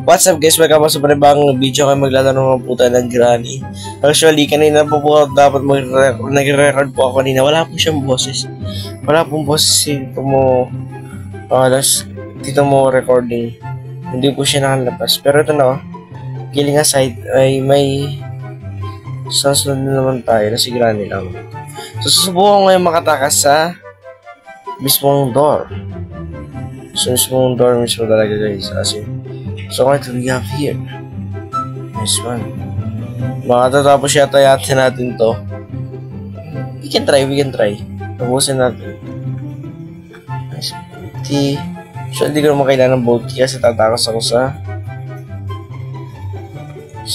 What's up guys, welcome sa panibang video kayo maglalaro ng puta ng Granny. Actually, kanina po dapat nag-record po ako kanina. Wala po siyang boses. Wala pong boses dito mo recording. Hindi po siya nakalabas. Pero ito na, killing aside, ay may susunod na naman tayo na si Granny lang. So, susubukan ko ngayon makatakas sa mismong door. So, mismong door mismo talaga guys. As in, so, what do we have here? Nice one. Makatatapos yata natin to. We can try. Tapusin natin. Nice. Key. So, hindi ko naman kailangan ng bolt key kasi tatakas ako sa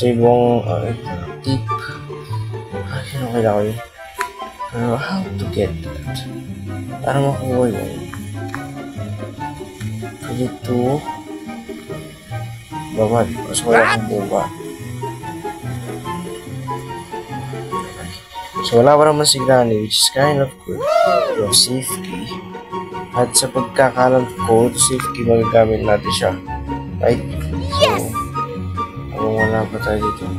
ibang tip. Ano kailangan ko yun? How to get that? Para makuha yun. Pwede to baba. Mas wala akong baba. So, wala pa naman si Granny, which is kind of good. Yung safe key. At sa pagkakalam ko, ito safe key, magagamit natin siya. Right? So, kung wala pa tayo dito,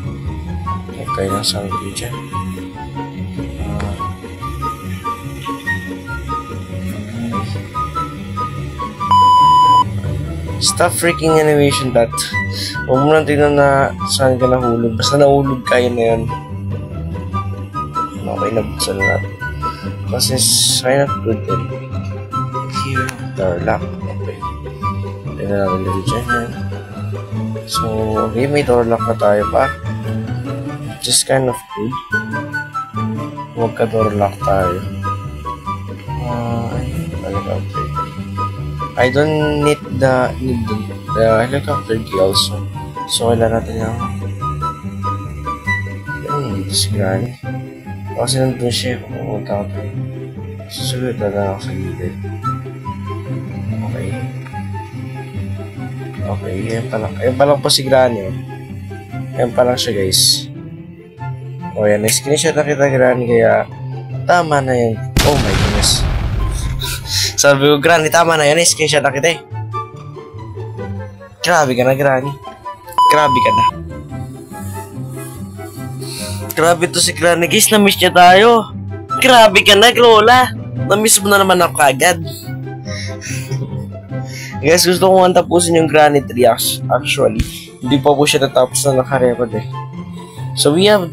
tayo ng sound key dyan. Stop freaking animation that. Huwag mo lang tingnan na saan ka nahulog. Basta nahulog ka, yun na yun. Okay, nabuksan na natin. Kasi sign up good din. Here, door lock. Okay. Tignan na natin dito dyan. So, okay, may door lock na tayo pa. Just kind of good. Huwag ka door lock tayo. Okay. I don't need the helicopter key also. So, kailangan natin yung dito si Granny. Kasi nandun siya kung pumunta ko. Susunod na lang ako sa gilid. Okay. Okay, yan pa lang po si Granny. Yan pa lang siya guys. O yan, screenshot na kita Granny kaya tama na yan. Oh my goodness. Sabi ko, Granny, tama na yan. Screenshot na kita eh. Grabe ka na, Granny. Grabe ka na. Grabe to si Granny. Guys, na-miss niya tayo. Grabe ka na, Lola. Na-miss mo na naman ako agad. Guys, gusto ko nga tapusin yung Granny 3 actually. Hindi pa po siya natapos na nakarecord eh. So, we are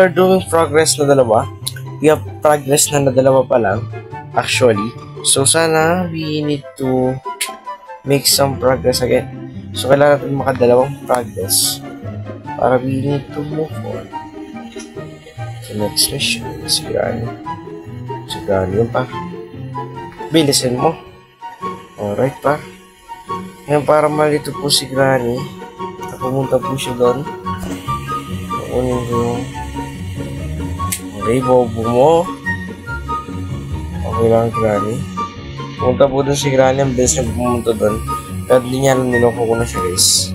doing progress na dalawa. We have progress na dalawa pa lang. Actually. So, sana we need to make some progress again. So, kailangan natin makadalawang progress para we need to move on to next mission. Si Granny yun pa. Bilisin mo. Alright pa. Ngayon, para malito po si Granny, pumunta po siya doon. Kukunin ko yung bobo mo. Okay lang, Granny. Pumunta po doon si Granny, ang bilis niya pumunta doon. At hindi niya alam niloko ko na siya, guys.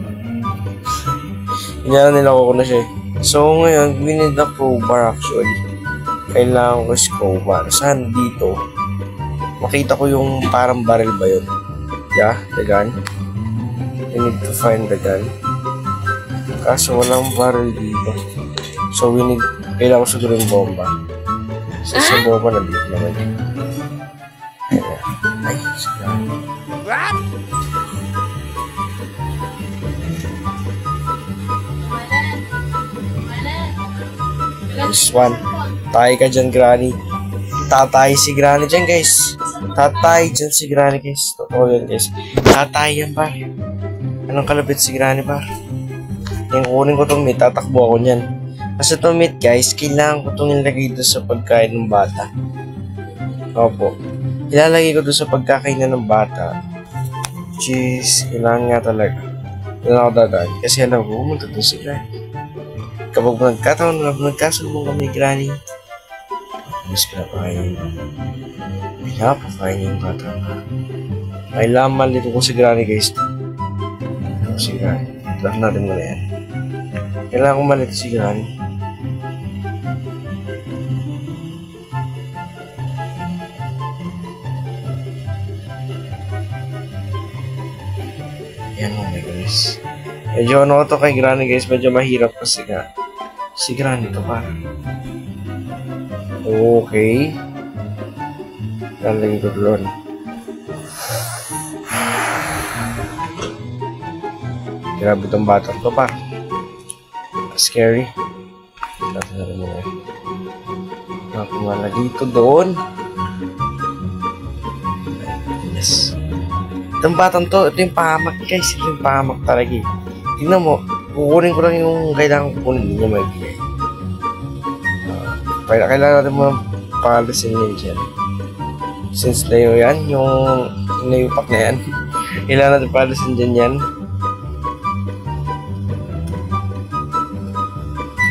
Hindi niya alam niloko ko na siya. So, ngayon, we need a crowbar actually. Kailangan ko is crowbar. Saan dito? Makita ko yung parang barrel ba yun? Yeah, the gun. We need to find the gun. Kaso walang barrel dito. So, kailangan ko siguro yung bomba. So, yung bomba nandito naman yun. Ay, sige. This one. Tatay ka dyan, Granny. Tatay si Granny dyan, guys. Tatay dyan si Granny, guys. Totoo yan, guys. Tatay yan, par. Anong kalapit si Granny, par? Yung kunin ko itong meat, tatakbo ako niyan. Kasi itong meat, guys, kailangan ko itong ilagay doon sa pagkain ng bata. Opo. Ilalagay ko doon sa pagkakainan ng bata. Which is, kailangan nga talaga. Doon ako dadaan. Kasi alam ko, pumunta doon si Granny. Kapag nagkataon na nagkasalubong kami, Granny, mas pinapakain yung bata. Kailangan malito ko si Granny, guys. Si Granny. Lahat natin muna yan. Kailangan ko malito si Granny. Yan, oh my goodness. Medyo ano to kay Granny guys, medyo mahirap kasi nga. Si Granny to pa. Okay. Lalagay ko doon. Grabe itong bata to pa. Scary. Tatanggalin mo na. Nakumalagay ito doon. Yes. Itong batang to, ito yung pahamak guys. Ito yung pahamak talaga eh. Tingnan mo, kukunin ko lang yung kailangan kukunin. Hindi niya maibigay. Kailangan natin mo palisin yun dyan. Since layo yan, yung nayupak na yan. Kailangan natin palisin dyan yan.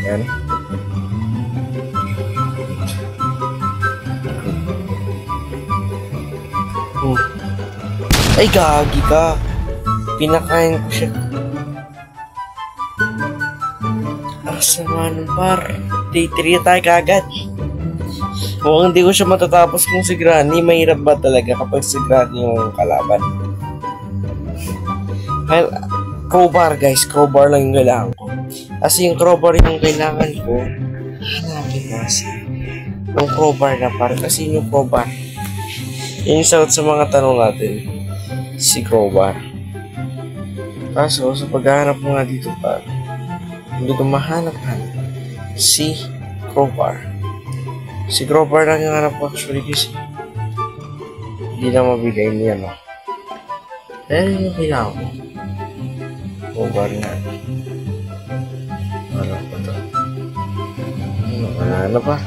Yan. Ay, gagi ka. Pinakain ko siya. Sama ng par. Day 3 tayo kagad. Mukhang hindi ko siya matatapos kung si Granny. Mahirap ba talaga kapag si Granny yung kalaban? Well, crowbar guys. Crowbar lang yung kailangan ko. Kasi yung crowbar yung kailangan ko. Hanapin kasi. Yung crowbar na par. Kasi yung crowbar. Yung sagot sa mga tanong natin. Si crowbar. Kaso sa paghahanap mo nga dito par. Hindi ko mahanap si crowbar. Si crowbar lang yung hanap ko actually kasi hindi na mabigay niya no. Pero yung kailangan ko crowbar nga. Wala pa to. Wala na pa.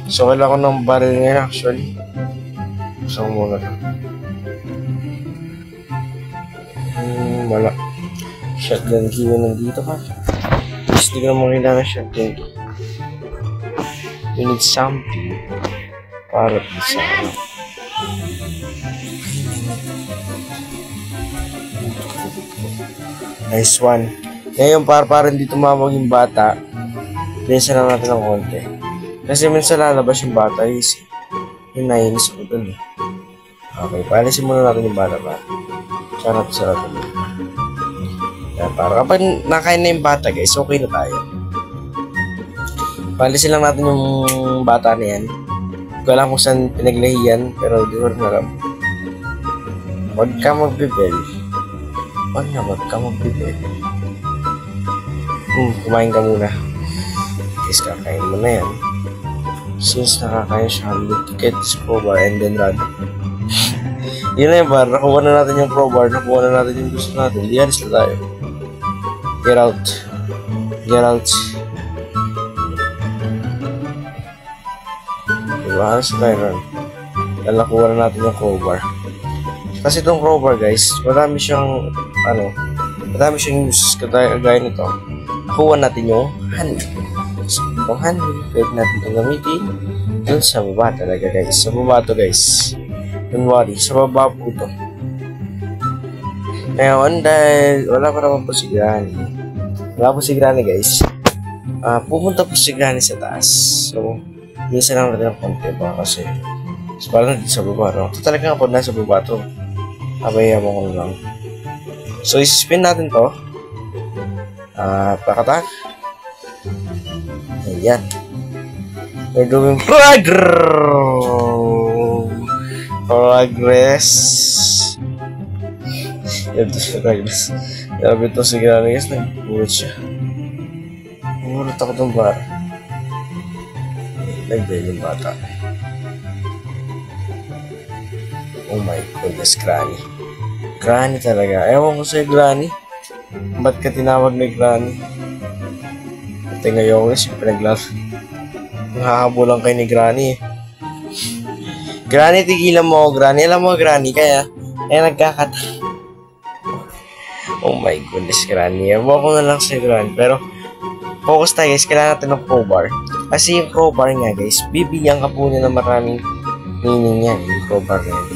So kailangan ko ng baril ngayon actually. Gusto ko muna to. Wala. Shotgun key na nandito pa. Hindi ko naman kailangan shotgun key. We need something para sa nice one. Ngayon para hindi tumawag yung bata, bilisan lang natin ng konti. Kasi minsan lalabas yung bata is hinainis ko dun eh. Okay, paalisin muna natin yung bata pa. Saan natin sa natin dun. Kaya para kapag nakain na yung bata guys, okay na tayo. Paalisin lang natin yung bata na yan. Hindi ko alam kung saan pinaglahiyan, pero di ko rin alam. Huwag ka magbibel. Huwag ka magbibel. Kumain ka muna. Guys, kakain mo na yan. Since nakakain siya, get this crowbar and then run. Yun na yung bar. Nakuha na natin yung crowbar. Nakuha na natin yung gusto natin. Di alis na tayo. Get out. Get out. Alas tayo ron. Nakuha na natin yung crowbar. Kasi itong crowbar guys, marami siyang marami siyang uses kagaya nito. Nakuha natin yung honey. So itong honey, pwede natin itong gamitin dun sa baba talaga guys. Sa baba to guys. Don't worry, sa baba po ito. Ngayon, dahil wala pa naman po si Granny. Wala po si Granny guys. Pupunta po si Granny sa taas. So, minsan lang natin ang konti ba kasi parang dito sa baba, no? Ito talaga nga po nasa baba to. Abayaan mo ko lang. So, isi-spin natin to. Pakatak. Ayan. We're doing progress. Ito siya progress. Sabi ito si Granny guys, nag-buhat siya. Umulat ako itong bar. Nag-bail yung bata. Oh my goodness, Granny. Granny talaga. Ewan ko sa'yo, Granny. Ba't ka tinawag na Granny? Ito ngayon guys, yung pinaglaro. Hahabulan kayo ni Granny. Granny, tigilan mo ako, Granny. Alam mo, Granny, kaya nagkakata. Oh my goodness, Granny. Ewan ko na lang sa'yo, Granny. Pero, focus tayo guys, kailangan natin ng crowbar. Kasi yung crowbar nga guys, bibigyan ka po niya ng maraming meaning yan, yung crowbar na yan.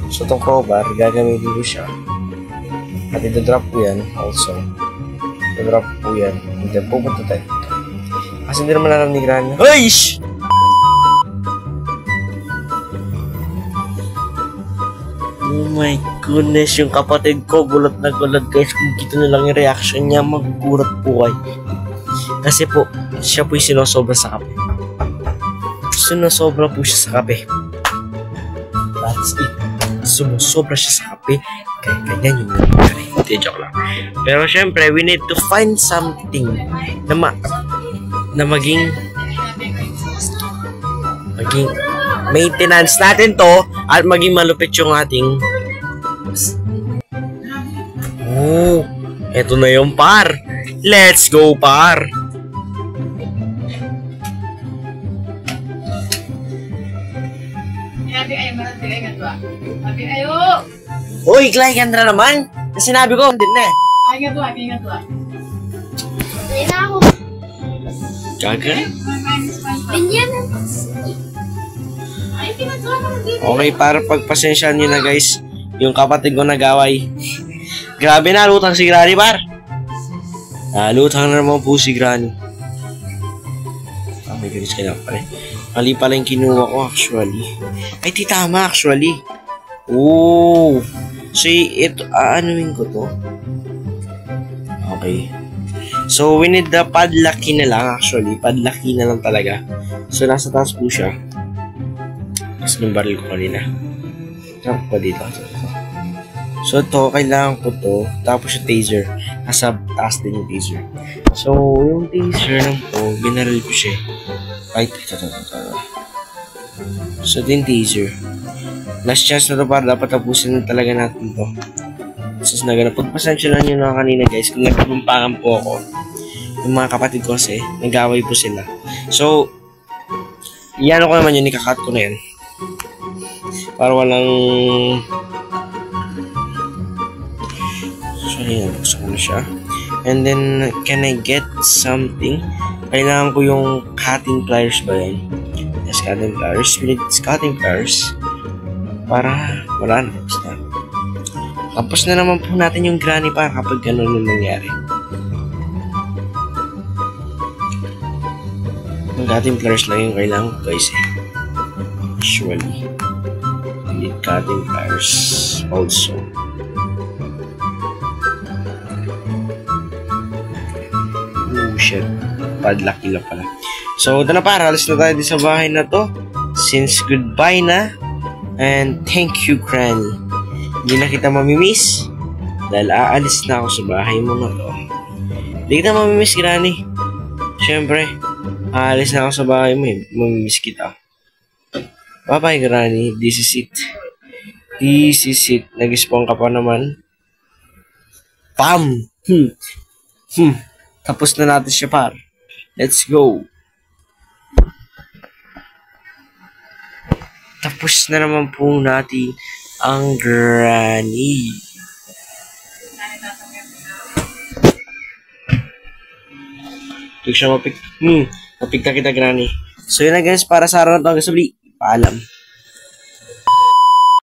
So itong crowbar, gagamitin ko siya. At ito-drop ko yan also. Ito-drop ko yan. And then pupunta tayo dito. Kasi hindi naman alam ni Granny. Hoy! Shh! Oh my goodness, yung kapatid ko, gulat na gulat guys. Kung kita nyo lang yung reaction niya, maggulat po kayo. Kasi po, siya po yung sinosobra sa kape. Sinosobra po siya sa kape. That's it. Sumusobra siya sa kape. Kaya ganyan yung nangyari. Hindi, joke lang. Pero syempre, we need to find something na maging maintenance natin to at maging malupit yung ating eto na yung par. Let's go, par. Uy, Clay, ganda naman. Sinabi ko, hindi na. Ay, nga to. Hindi na ako. Gaga? Ganyan. Ay, pinagawa naman din. Okay, para pagpasensyahan nyo na guys, yung kapatid ko nag-away. Grabe na, lutang si Granny, par. Lutang na naman po si Granny. Oh my goodness, kailangan pala. Mali pala yung kinuha ko actually. Ay, di tama actually. Oh. So, ito, aanuin ko to. Okay. So, we need the padlaki na lang actually. Padlaki na lang talaga. So, nasa taas po siya. Tapos yung baril ko kanina. Tapos pa dito. So, to, kailangan ko to. Tapos yung taser. Nasa taas din yung taser. So, yung taser lang po, binaril ko siya. Ay, ito. So, ito yung taser. Last chance na to para dapat tapusin na talaga natin to. So, pagpasensya lang nyo na kanina guys, kung nagpapampangan po ako, yung mga kapatid ko kasi, nag-away po sila. So, iyan ko naman yun, ikakat ko na yan. Para walang... So, ayan, gusto ko na siya. And then, can I get something? Kailangan ko yung cutting pliers ba yan? Yes, cutting pliers. We need cutting pliers. Para, wala na. Basta. Tapos na naman po natin yung granny para kapag gano'n yung nangyari. Yung cutting pliers lang yung kailangan ko guys eh. Usually. We need cutting pliers also. Oh shit. Padlaki lang pala. So, ito na para. Alis na tayo din sa bahay na to. Since goodbye na. And thank you, Granny. Hindi na kita mamimiss. Dahil aalis na ako sa bahay mo na to. Hindi kita mamimiss, Granny. Siyempre, aalis na ako sa bahay mo eh. Mamimiss kita. Bye-bye, Granny. This is it. This is it. Nag-spawn ka pa naman. Pam! Tapos na natin siya, par. Let's go. Tapos na naman po natin ang granny. Ito siya mapik. Mapikta kita, granny. So yun na guys, para sa araw na ito. Hanggang sa muli. Paalam.